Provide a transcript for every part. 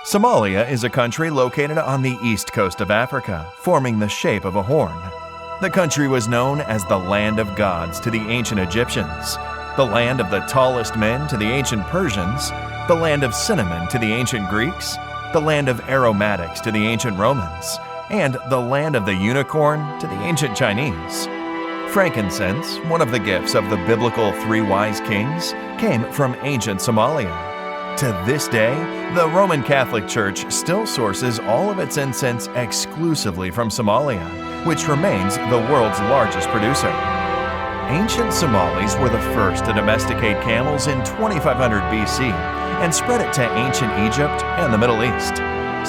Somalia is a country located on the east coast of Africa, forming the shape of a horn. The country was known as the Land of Gods to the ancient Egyptians, the land of the tallest men to the ancient Persians, the land of cinnamon to the ancient Greeks, the land of aromatics to the ancient Romans, and the land of the unicorn to the ancient Chinese. Frankincense, one of the gifts of the biblical three wise kings, came from ancient Somalia. To this day, the Roman Catholic Church still sources all of its incense exclusively from Somalia, which remains the world's largest producer. Ancient Somalis were the first to domesticate camels in 2500 BC and spread it to ancient Egypt and the Middle East.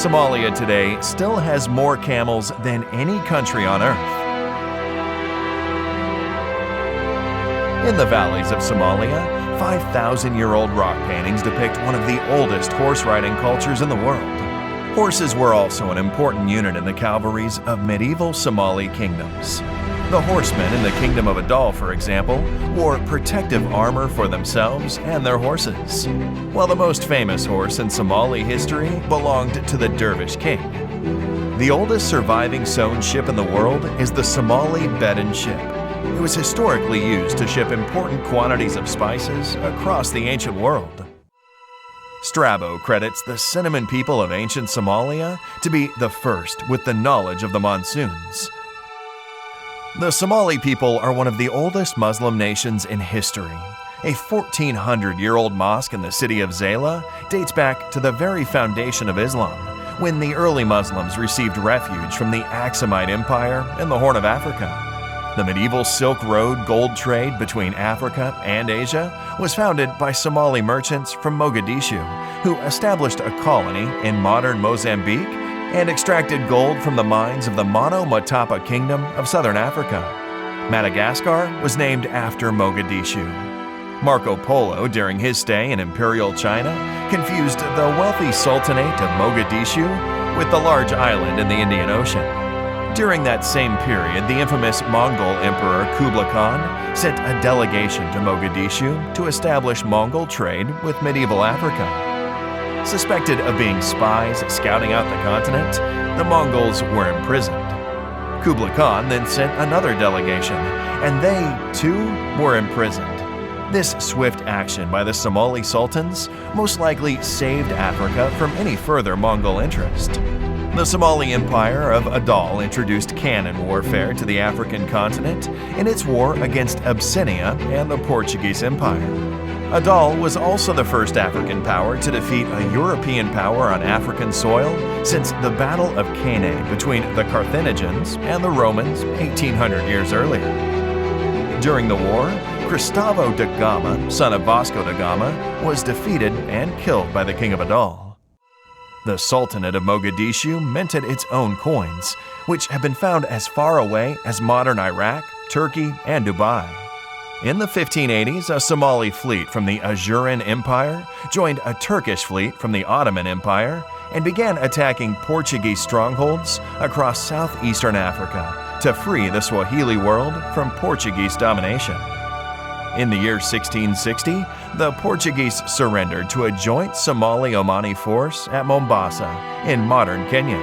Somalia today still has more camels than any country on earth. In the valleys of Somalia, 5,000-year-old rock paintings depict one of the oldest horse-riding cultures in the world. Horses were also an important unit in the cavalries of medieval Somali kingdoms. The horsemen in the Kingdom of Adal, for example, wore protective armor for themselves and their horses, while the most famous horse in Somali history belonged to the Dervish king. The oldest surviving sewn ship in the world is the Somali Bedouin ship. It was historically used to ship important quantities of spices across the ancient world. Strabo credits the cinnamon people of ancient Somalia to be the first with the knowledge of the monsoons. The Somali people are one of the oldest Muslim nations in history. A 1,400-year-old mosque in the city of Zayla dates back to the very foundation of Islam, when the early Muslims received refuge from the Aksumite Empire in the Horn of Africa. The medieval Silk Road gold trade between Africa and Asia was founded by Somali merchants from Mogadishu, who established a colony in modern Mozambique and extracted gold from the mines of the Mono-Motapa Kingdom of southern Africa. Madagascar was named after Mogadishu. Marco Polo, during his stay in Imperial China, confused the wealthy Sultanate of Mogadishu with the large island in the Indian Ocean. During that same period, the infamous Mongol Emperor Kublai Khan sent a delegation to Mogadishu to establish Mongol trade with medieval Africa. Suspected of being spies scouting out the continent, the Mongols were imprisoned. Kublai Khan then sent another delegation, and they, too, were imprisoned. This swift action by the Somali sultans most likely saved Africa from any further Mongol interest. The Somali Empire of Adal introduced cannon warfare to the African continent in its war against Abyssinia and the Portuguese Empire. Adal was also the first African power to defeat a European power on African soil since the Battle of Cannae between the Carthaginians and the Romans 1,800 years earlier. During the war, Cristavo da Gama, son of Vasco da Gama, was defeated and killed by the king of Adal. The Sultanate of Mogadishu minted its own coins, which have been found as far away as modern Iraq, Turkey, and Dubai. In the 1580s, a Somali fleet from the Ajuran Empire joined a Turkish fleet from the Ottoman Empire and began attacking Portuguese strongholds across southeastern Africa to free the Swahili world from Portuguese domination. In the year 1660, the Portuguese surrendered to a joint Somali-Omani force at Mombasa in modern Kenya.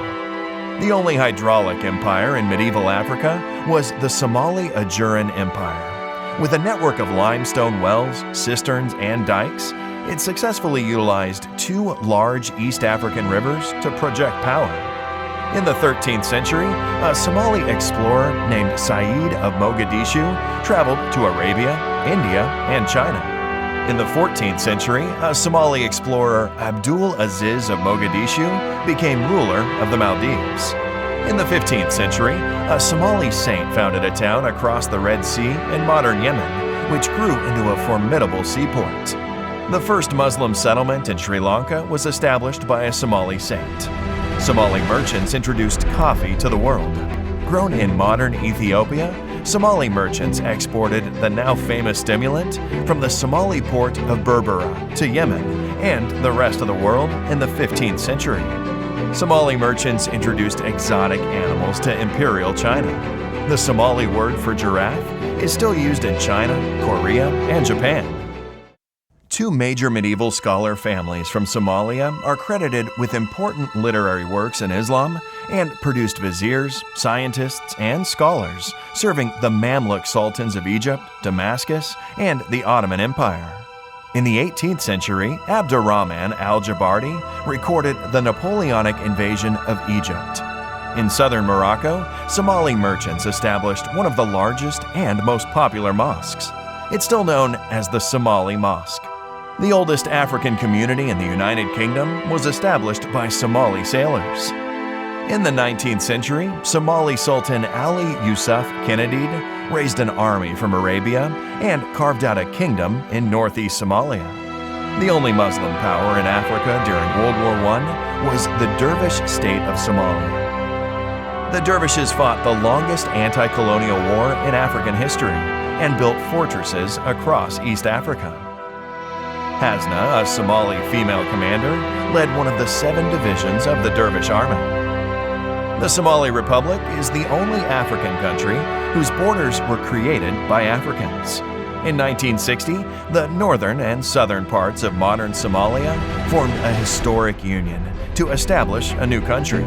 The only hydraulic empire in medieval Africa was the Somali Ajuran Empire. With a network of limestone wells, cisterns, and dikes, it successfully utilized two large East African rivers to project power. In the 13th century, a Somali explorer named Said of Mogadishu traveled to Arabia, India, and China. In the 14th century, a Somali explorer Abdul Aziz of Mogadishu became ruler of the Maldives. In the 15th century, a Somali saint founded a town across the Red Sea in modern Yemen, which grew into a formidable seaport. The first Muslim settlement in Sri Lanka was established by a Somali saint. Somali merchants introduced coffee to the world. Grown in modern Ethiopia, Somali merchants exported the now famous stimulant from the Somali port of Berbera to Yemen and the rest of the world in the 15th century. Somali merchants introduced exotic animals to Imperial China. The Somali word for giraffe is still used in China, Korea, and Japan. Two major medieval scholar families from Somalia are credited with important literary works in Islam and produced viziers, scientists, and scholars serving the Mamluk sultans of Egypt, Damascus, and the Ottoman Empire. In the 18th century, Abdurrahman al-Jabarti recorded the Napoleonic invasion of Egypt. In southern Morocco, Somali merchants established one of the largest and most popular mosques. It's still known as the Somali Mosque. The oldest African community in the United Kingdom was established by Somali sailors. In the 19th century, Somali Sultan Ali Yusuf Kenedid raised an army from Arabia and carved out a kingdom in northeast Somalia. The only Muslim power in Africa during World War I was the Dervish state of Somalia. The Dervishes fought the longest anti-colonial war in African history and built fortresses across East Africa. Hasna, a Somali female commander, led one of the 7 divisions of the Dervish army. The Somali Republic is the only African country whose borders were created by Africans. In 1960, the northern and southern parts of modern Somalia formed a historic union to establish a new country.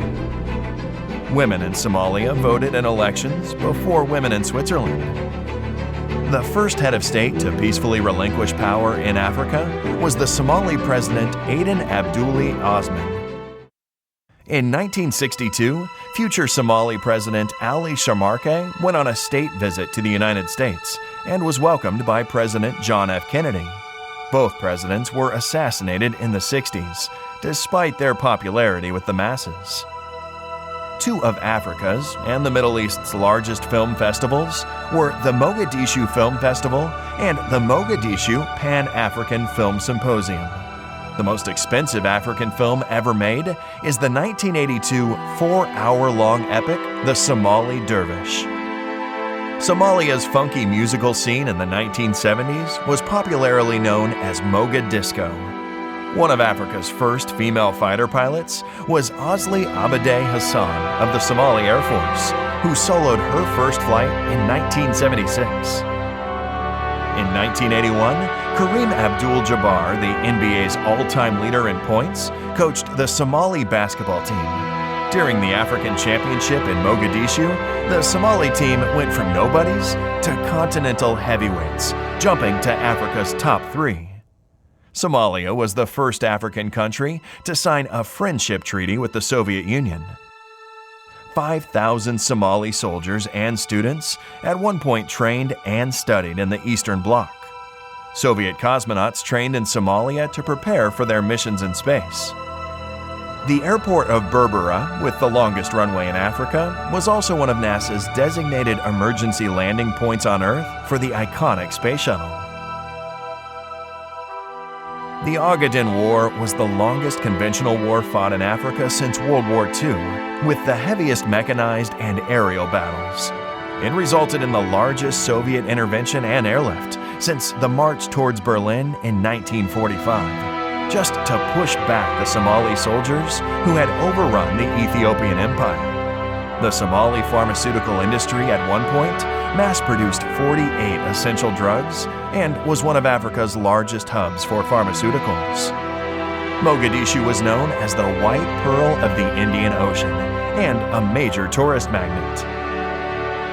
Women in Somalia voted in elections before women in Switzerland. The first head of state to peacefully relinquish power in Africa was the Somali president Aden Abdulli Osman. In 1962, future Somali President Ali Shamarke went on a state visit to the United States and was welcomed by President John F. Kennedy. Both presidents were assassinated in the 60s, despite their popularity with the masses. Two of Africa's and the Middle East's largest film festivals were the Mogadishu Film Festival and the Mogadishu Pan-African Film Symposium. The most expensive African film ever made is the 1982 4-hour-long epic, The Somali Dervish. Somalia's funky musical scene in the 1970s was popularly known as Moga Disco. One of Africa's first female fighter pilots was Osli Abade Hassan of the Somali Air Force, who soloed her first flight in 1976. In 1981, Kareem Abdul-Jabbar, the NBA's all-time leader in points, coached the Somali basketball team. During the African Championship in Mogadishu, the Somali team went from nobodies to continental heavyweights, jumping to Africa's top 3. Somalia was the first African country to sign a friendship treaty with the Soviet Union. 5,000 Somali soldiers and students at one point trained and studied in the Eastern Bloc. Soviet cosmonauts trained in Somalia to prepare for their missions in space. The airport of Berbera, with the longest runway in Africa, was also one of NASA's designated emergency landing points on Earth for the iconic space shuttle. The Ogaden War was the longest conventional war fought in Africa since World War II, with the heaviest mechanized and aerial battles. It resulted in the largest Soviet intervention and airlift since the march towards Berlin in 1945, just to push back the Somali soldiers who had overrun the Ethiopian Empire. The Somali pharmaceutical industry at one point mass-produced 48 essential drugs and was one of Africa's largest hubs for pharmaceuticals. Mogadishu was known as the White Pearl of the Indian Ocean and a major tourist magnet.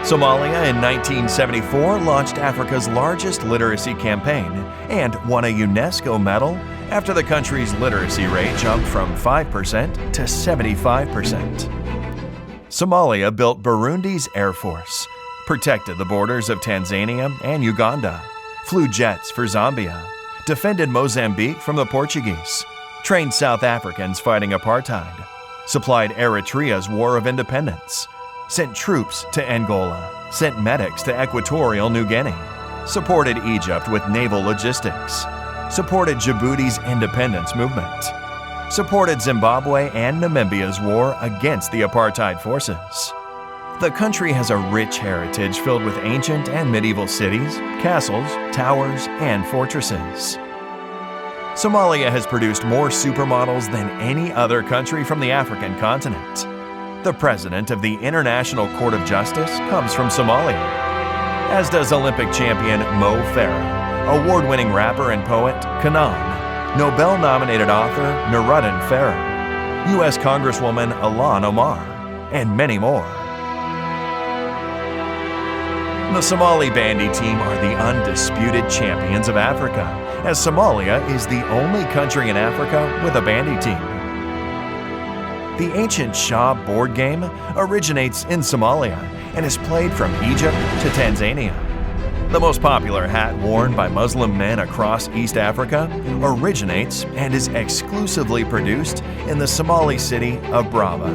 Somalia in 1974 launched Africa's largest literacy campaign and won a UNESCO medal after the country's literacy rate jumped from 5% to 75%. Somalia built Burundi's Air Force, protected the borders of Tanzania and Uganda, flew jets for Zambia, defended Mozambique from the Portuguese, trained South Africans fighting apartheid, supplied Eritrea's War of Independence, sent troops to Angola, sent medics to Equatorial New Guinea, supported Egypt with naval logistics, supported Djibouti's independence movement, supported Zimbabwe and Namibia's war against the apartheid forces. The country has a rich heritage filled with ancient and medieval cities, castles, towers, and fortresses. Somalia has produced more supermodels than any other country from the African continent. The president of the International Court of Justice comes from Somalia, as does Olympic champion Mo Farah, award-winning rapper and poet, Canaan, Nobel-nominated author Nuruddin Farah, U.S. Congresswoman Ilhan Omar, and many more. The Somali bandy team are the undisputed champions of Africa, as Somalia is the only country in Africa with a bandy team. The ancient Shah board game originates in Somalia and is played from Egypt to Tanzania. The most popular hat worn by Muslim men across East Africa originates and is exclusively produced in the Somali city of Brava.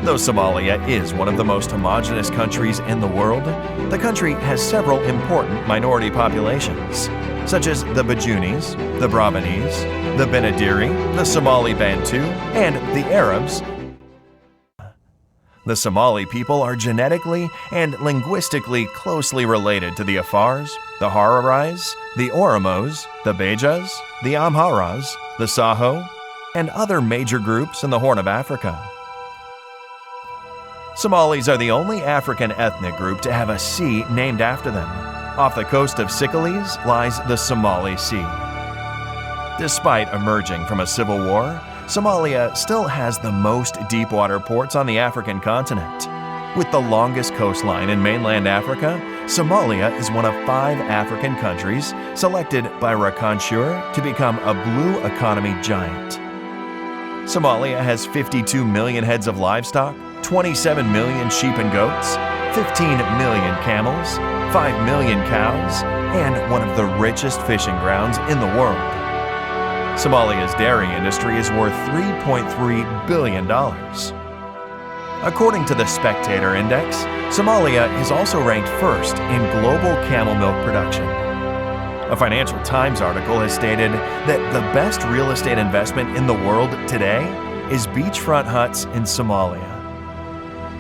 Though Somalia is one of the most homogeneous countries in the world, the country has several important minority populations, such as the Bajunis, the Brabanese, the Benadiri, the Somali Bantu, and the Arabs. The Somali people are genetically and linguistically closely related to the Afars, the Hararais, the Oromos, the Bejas, the Amharas, the Saho, and other major groups in the Horn of Africa. Somalis are the only African ethnic group to have a sea named after them. Off the coast of Sicily lies the Somali Sea. Despite emerging from a civil war, Somalia still has the most deep-water ports on the African continent. With the longest coastline in mainland Africa, Somalia is one of 5 African countries selected by Rakanshur to become a blue economy giant. Somalia has 52 million heads of livestock, 27 million sheep and goats, 15 million camels, 5 million cows, and one of the richest fishing grounds in the world. Somalia's dairy industry is worth $3.3 billion. According to the Spectator Index, Somalia is also ranked first in global camel milk production. A Financial Times article has stated that the best real estate investment in the world today is beachfront huts in Somalia.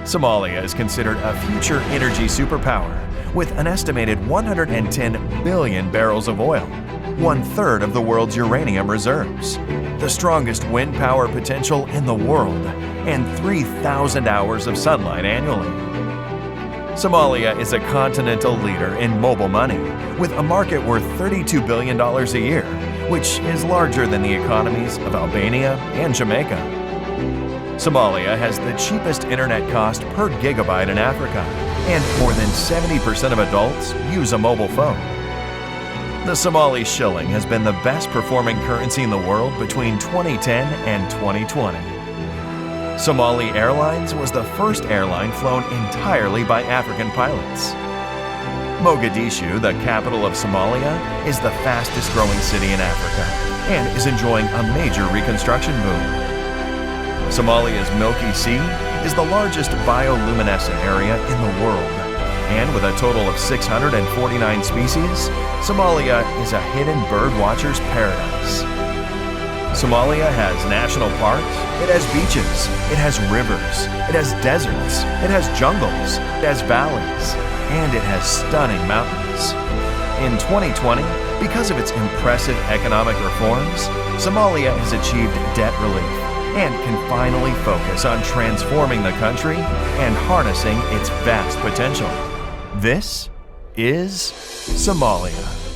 Somalia is considered a future energy superpower with an estimated 110 billion barrels of oil, 1/3 of the world's uranium reserves, the strongest wind power potential in the world, and 3,000 hours of sunlight annually. Somalia is a continental leader in mobile money, with a market worth $32 billion a year, which is larger than the economies of Albania and Jamaica. Somalia has the cheapest internet cost per gigabyte in Africa, and more than 70% of adults use a mobile phone. The Somali shilling has been the best performing currency in the world between 2010 and 2020. Somali Airlines was the first airline flown entirely by African pilots. Mogadishu, the capital of Somalia, is the fastest growing city in Africa and is enjoying a major reconstruction boom. Somalia's Milky Sea is the largest bioluminescent area in the world, and with a total of 649 species, Somalia is a hidden bird watcher's paradise. Somalia has national parks, it has beaches, it has rivers, it has deserts, it has jungles, it has valleys, and it has stunning mountains. In 2020, because of its impressive economic reforms, Somalia has achieved debt relief and can finally focus on transforming the country and harnessing its vast potential. This is Somalia.